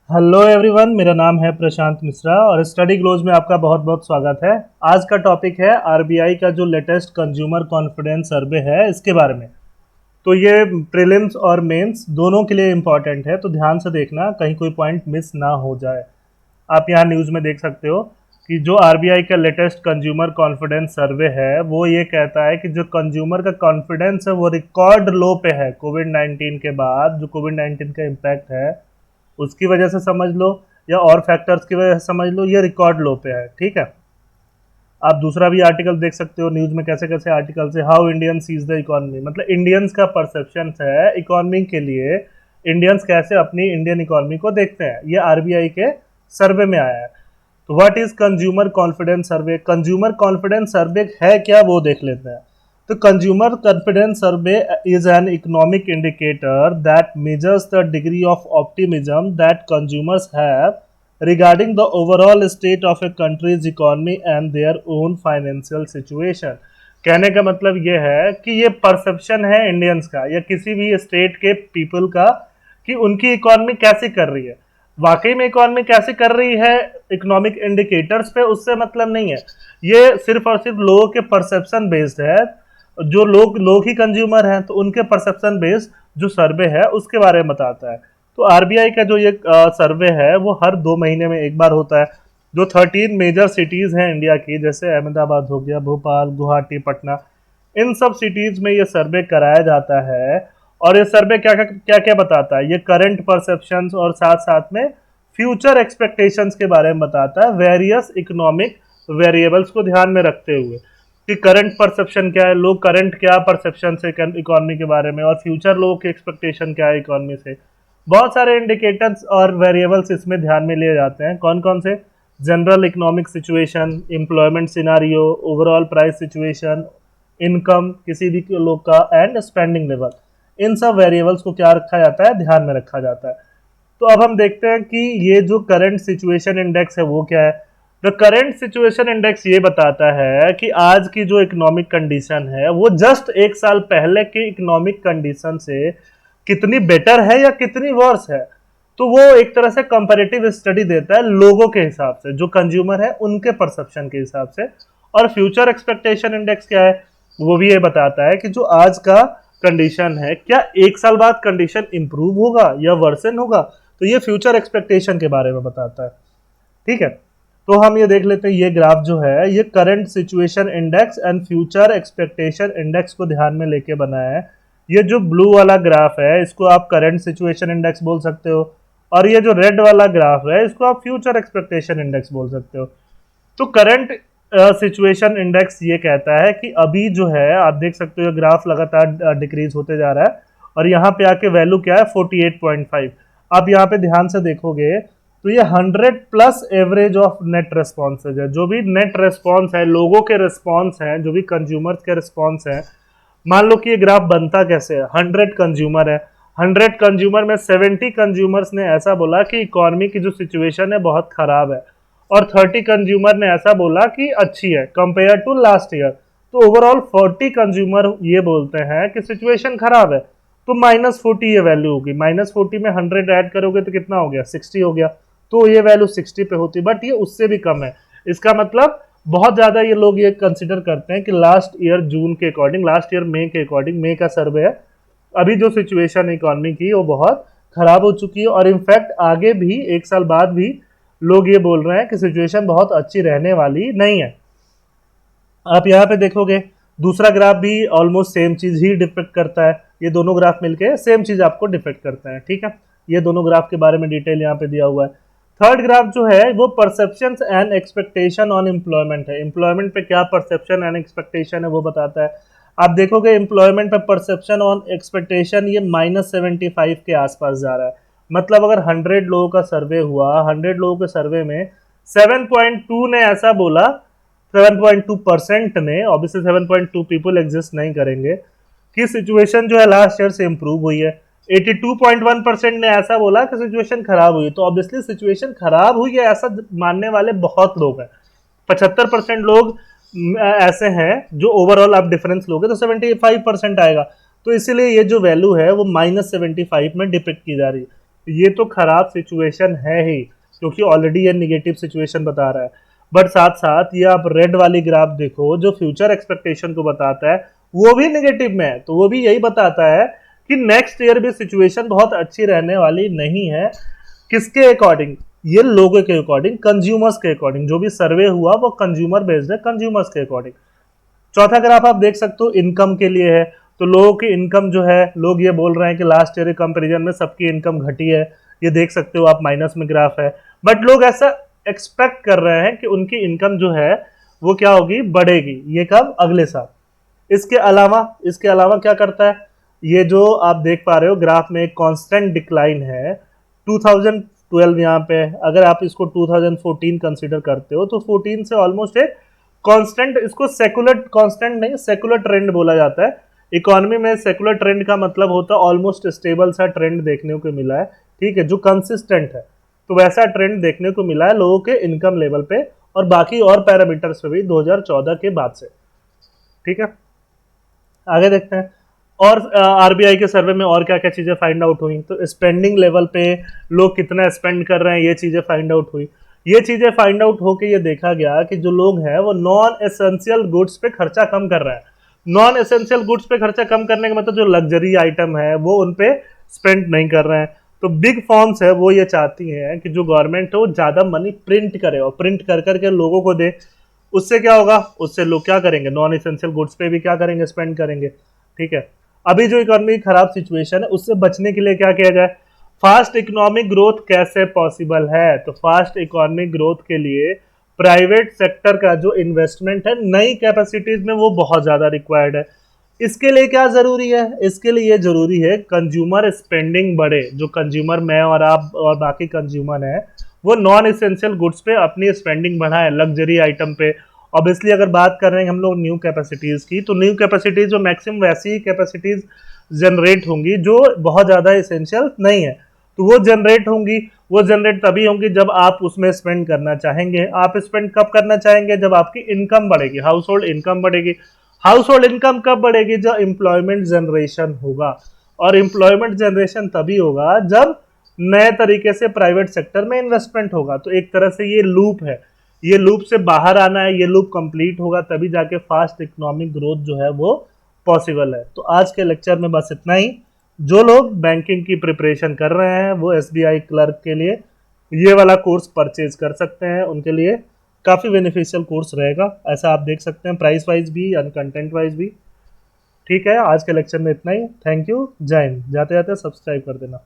Hello everyone, मेरा नाम है प्रशांत मिश्रा और स्टडी ग्लोज में आपका बहुत बहुत स्वागत है। आज का टॉपिक है आरबीआई का जो लेटेस्ट कंज्यूमर कॉन्फिडेंस सर्वे है इसके बारे में। तो ये प्रीलिम्स और मेंस दोनों के लिए इम्पॉर्टेंट है, तो ध्यान से देखना कहीं कोई पॉइंट मिस ना हो जाए। आप यहाँ न्यूज़ में देख सकते हो कि जो आरबीआई का लेटेस्ट कंज्यूमर कॉन्फिडेंस सर्वे है वो ये कहता है कि जो कंज्यूमर का कॉन्फिडेंस है वो रिकॉर्ड लो पे है। कोविड 19 के बाद जो कोविड 19 का इम्पैक्ट है उसकी वजह से समझ लो या और फैक्टर्स की वजह से समझ लो, ये रिकॉर्ड लो पे है। ठीक है, आप दूसरा भी आर्टिकल देख सकते हो न्यूज में, कैसे कैसे आर्टिकल से how Indian sees the economy, मतलब इंडियंस का परसेप्शन है इकोनॉमी के लिए, इंडियंस कैसे अपनी इंडियन इकोनॉमी को देखते हैं, ये आरबीआई के सर्वे में आया है। तो what is consumer confidence survey? Consumer confidence survey है क्या वो देख लेते हैं। तो consumer confidence survey is an economic indicator that measures the degree of optimism that consumers have regarding the overall state of a country's economy and their own financial situation। कहने का मतलब ये है कि ये परसेप्शन है इंडियंस का या किसी भी स्टेट के पीपल का कि उनकी इकोनॉमी कैसी कर रही है। वाकई में इकोनॉमी कैसे कर रही है इकोनॉमिक इंडिकेटर्स पे उससे मतलब नहीं है, ये सिर्फ और सिर्फ लोगों के परसेप्शन बेस्ड है। जो लोग ही कंज्यूमर हैं तो उनके परसेप्शन बेस्ड जो सर्वे है उसके बारे में बताता है। तो आरबीआई का जो ये सर्वे है वो हर 2 महीने में एक बार होता है। जो 13 मेजर सिटीज हैं इंडिया की, जैसे अहमदाबाद हो गया, भोपाल, गुवाहाटी, पटना, इन सब सिटीज में ये सर्वे कराया जाता है। और ये सर्वे क्या क्या क्या बताता है, ये करंट परसेप्शंस और साथ साथ में फ्यूचर एक्सपेक्टेशंस के बारे में बताता है, वेरियस इकोनॉमिक वेरिएबल्स को ध्यान में रखते हुए कि करंट परसेप्शन क्या है, लोग करंट क्या परसेप्शन से इकोनॉमी के बारे में, और फ्यूचर लोगों की एक्सपेक्टेशन क्या है इकोनॉमी से। बहुत सारे इंडिकेटर्स और वेरिएबल्स इसमें ध्यान में लिए जाते हैं। कौन कौन से? General economic situation, employment scenario, overall price situation, income किसी भी लोग का, एंड स्पेंडिंग लेवल। इन सब वेरिएबल्स को क्या रखा जाता है, ध्यान में रखा जाता है। तो अब हम देखते हैं कि ये जो करंट सिचुएशन इंडेक्स है वो क्या है। द करंट सिचुएशन इंडेक्स ये बताता है कि आज की जो इकोनॉमिक कंडीशन है वो जस्ट एक साल पहले के इकोनॉमिक कंडीशन से कितनी बेटर है या कितनी वर्स है। तो वो एक तरह से कंपैरेटिव स्टडी देता है लोगों के हिसाब से, जो कंज्यूमर है उनके परसेप्शन के हिसाब से। और फ्यूचर एक्सपेक्टेशन इंडेक्स क्या है, वो भी ये बताता है कि जो आज का कंडीशन है क्या एक साल बाद कंडीशन इंप्रूव होगा या वर्सन होगा। तो ये फ्यूचर एक्सपेक्टेशन के बारे में बताता है। ठीक है, तो हम ये देख लेते हैं, ये ग्राफ जो है ये current situation index and future expectation index को ध्यान में लेके बनाया है। ये जो ब्लू वाला ग्राफ है इसको आप करंट सिचुएशन इंडेक्स बोल सकते हो, और ये जो रेड वाला ग्राफ है इसको आप फ्यूचर एक्सपेक्टेशन इंडेक्स बोल सकते हो। तो करंट सिचुएशन इंडेक्स ये कहता है कि अभी जो है आप देख सकते हो ग्राफ लगातार डिक्रीज होते जा रहा है, और यहाँ पे आके वैल्यू क्या है 48.5। आप यहाँ पे ध्यान से देखोगे तो ये 100 plus average of net responses है। जो भी नेट रेस्पॉन्स है, लोगों के रेस्पॉन्स हैं, जो भी कंज्यूमर्स के रेस्पॉन्स हैं। मान लो कि ये ग्राफ बनता कैसे है, 100 कंज्यूमर है, 100 कंज्यूमर में 70 कंज्यूमर्स ने ऐसा बोला कि इकोनॉमी की जो सिचुएशन है बहुत खराब है, और 30 कंज्यूमर ने ऐसा बोला कि अच्छी है कंपेयर टू लास्ट ईयर। तो ओवरऑल 40 कंज्यूमर ये बोलते हैं कि सिचुएशन खराब है। तो -40 ये वैल्यू होगी, -40 में 100 ऐड करोगे तो कितना हो गया, 60 हो गया। तो ये वैल्यू 60 पे होती, बट ये उससे भी कम है। इसका मतलब बहुत ज़्यादा ये लोग ये कंसिडर करते हैं कि लास्ट ईयर जून के अकॉर्डिंग, लास्ट ईयर मई के अकॉर्डिंग, मई का सर्वे है, अभी जो सिचुएशन इकोनॉमी की वो बहुत खराब हो चुकी है। और इनफैक्ट आगे भी एक साल बाद भी लोग ये बोल रहे हैं कि सिचुएशन बहुत अच्छी रहने वाली नहीं है। आप यहाँ पे देखोगे दूसरा ग्राफ भी ऑलमोस्ट सेम चीज ही डिपेक्ट करता है। ये दोनों ग्राफ मिलके सेम चीज आपको डिपेक्ट करते हैं। ठीक है, ये दोनों ग्राफ के बारे में डिटेल यहाँ पे दिया हुआ है। थर्ड ग्राफ जो है वो perceptions and expectation on employment है। एम्प्लॉयमेंट पे क्या परसेप्शन एंड एक्सपेक्टेशन है वो बताता है। आप देखोगे एम्प्लॉयमेंट पे परसेप्शन ऑन एक्सपेक्टेशन ये -75 के आसपास जा रहा है। मतलब अगर 100 लोगों का सर्वे हुआ, 100 लोगों के सर्वे में 7.2 ने ऐसा बोला, 7.2% ने, ऑब्वियसली 7.2 पीपल एग्जिस्ट नहीं करेंगे, कि सिचुएशन जो है लास्ट ईयर से इंप्रूव हुई है। 82.1% ने ऐसा बोला कि सिचुएशन खराब हुई। तो ऑब्वियसली सिचुएशन खराब हुई है ऐसा मानने वाले बहुत लोग हैं। 75% लोग ऐसे हैं जो ओवरऑल आप डिफरेंस लोगे तो 75% आएगा। तो इसीलिए ये जो वैल्यू है वो -75 में डिपिक्ट की जा रही है। ये तो खराब सिचुएशन है ही, क्योंकि ऑलरेडी ये निगेटिव सिचुएशन बता रहा है। बट साथ साथ ये आप रेड वाली ग्राफ देखो जो फ्यूचर एक्सपेक्टेशन को बताता है, वो भी निगेटिव में है। तो वो भी यही बताता है कि नेक्स्ट ईयर भी सिचुएशन बहुत अच्छी रहने वाली नहीं है। किसके अकॉर्डिंग? ये लोगों के अकॉर्डिंग, कंज्यूमर्स के अकॉर्डिंग। जो भी सर्वे हुआ वो कंज्यूमर बेस्ड है, कंज्यूमर्स के अकॉर्डिंग। चौथा ग्राफ आप देख सकते हो इनकम के लिए है। तो लोगों की इनकम जो है, लोग ये बोल रहे हैं कि लास्ट ईयर के कंपेरिजन में सबकी इनकम घटी है। ये देख सकते हो आप, माइनस में ग्राफ है। बट लोग ऐसा एक्सपेक्ट कर रहे हैं कि उनकी इनकम जो है वो क्या होगी, बढ़ेगी। ये कब? अगले साल। इसके अलावा क्या करता है, ये जो आप देख पा रहे हो ग्राफ में एक कांस्टेंट डिक्लाइन है। 2012 यहाँ पे, अगर आप इसको 2014 कंसीडर करते हो तो 14 से ऑलमोस्ट एक कांस्टेंट, इसको सेकुलर कांस्टेंट नहीं, सेकुलर ट्रेंड बोला जाता है। इकोनॉमी में सेकुलर ट्रेंड का मतलब होता है ऑलमोस्ट स्टेबल सा ट्रेंड देखने को मिला है, ठीक है, जो कंसिस्टेंट है। तो वैसा ट्रेंड देखने को मिला है लोगों के इनकम लेवल पे और बाकी और पैरामीटर्स पे भी 2014 के बाद से, ठीक है। आगे देखते हैं और आरबीआई के सर्वे में और क्या क्या चीजें फाइंड आउट हुई। तो स्पेंडिंग लेवल पे लोग कितना स्पेंड कर रहे हैं, ये चीजें फाइंड आउट हुई। ये चीजें फाइंड आउट होके ये देखा गया कि जो लोग हैं वो नॉन एसेंशियल गुड्स पे खर्चा कम कर रहे हैं। नॉन एसेंशियल गुड्स पे खर्चा कम करने का मतलब जो लग्जरी आइटम है वो उन पे स्पेंड नहीं कर रहे हैं। तो बिग फर्म्स है वो ये चाहती हैं कि जो गवर्नमेंट है वो ज्यादा मनी प्रिंट करे और प्रिंट कर करके लोगों को दे। उससे क्या होगा, उससे लोग क्या करेंगे, नॉन एसेंशियल गुड्स पे भी क्या करेंगे, स्पेंड करेंगे, ठीक है। अभी जो इकोनॉमी खराब सिचुएशन है उससे बचने के लिए क्या किया जाए? फास्ट इकोनॉमिक ग्रोथ कैसे पॉसिबल है? तो फास्ट इकोनॉमिक ग्रोथ के लिए प्राइवेट सेक्टर का जो इन्वेस्टमेंट है नई कैपेसिटीज में वो बहुत ज्यादा रिक्वायर्ड है। इसके लिए क्या जरूरी है? इसके लिए ये जरूरी है कंज्यूमर स्पेंडिंग बढ़े। जो कंज्यूमर, मैं और आप और बाकी कंज्यूमर है, वो नॉन एसेंशियल गुड्स पे अपनी स्पेंडिंग बढ़ाए, लग्जरी आइटम पे। ऑब्वियसली अगर बात कर रहे हैं हम लोग न्यू कैपेसिटीज की, तो न्यू कैपेसिटीज जो मैक्सिमम वैसी कैपेसिटीज जनरेट होंगी जो बहुत ज्यादा एसेंशियल नहीं है, तो वो जनरेट होंगी। वो जनरेट तभी होंगी जब आप उसमें स्पेंड करना चाहेंगे। आप स्पेंड कब करना चाहेंगे? जब आपकी इनकम बढ़ेगी, हाउस होल्ड इनकम बढ़ेगी। हाउस होल्ड इनकम कब बढ़ेगी? जब एम्प्लॉयमेंट जनरेशन होगा। और एम्प्लॉयमेंट जनरेशन तभी होगा जब नए तरीके से प्राइवेट सेक्टर में इन्वेस्टमेंट होगा। तो एक तरह से ये लूप है, ये लूप से बाहर आना है, ये लूप कंप्लीट होगा तभी जाके फास्ट इकोनॉमिक ग्रोथ जो है वो पॉसिबल है। तो आज के लेक्चर में बस इतना ही। जो लोग बैंकिंग की प्रिपरेशन कर रहे हैं वो एसबीआई क्लर्क के लिए ये वाला कोर्स परचेज कर सकते हैं, उनके लिए काफ़ी बेनिफिशियल कोर्स रहेगा। ऐसा आप देख सकते हैं, प्राइस वाइज भी और कंटेंट वाइज भी। ठीक है, आज के लेक्चर में इतना ही। थैंक यू, जय हिंद। जाते जाते सब्सक्राइब कर देना।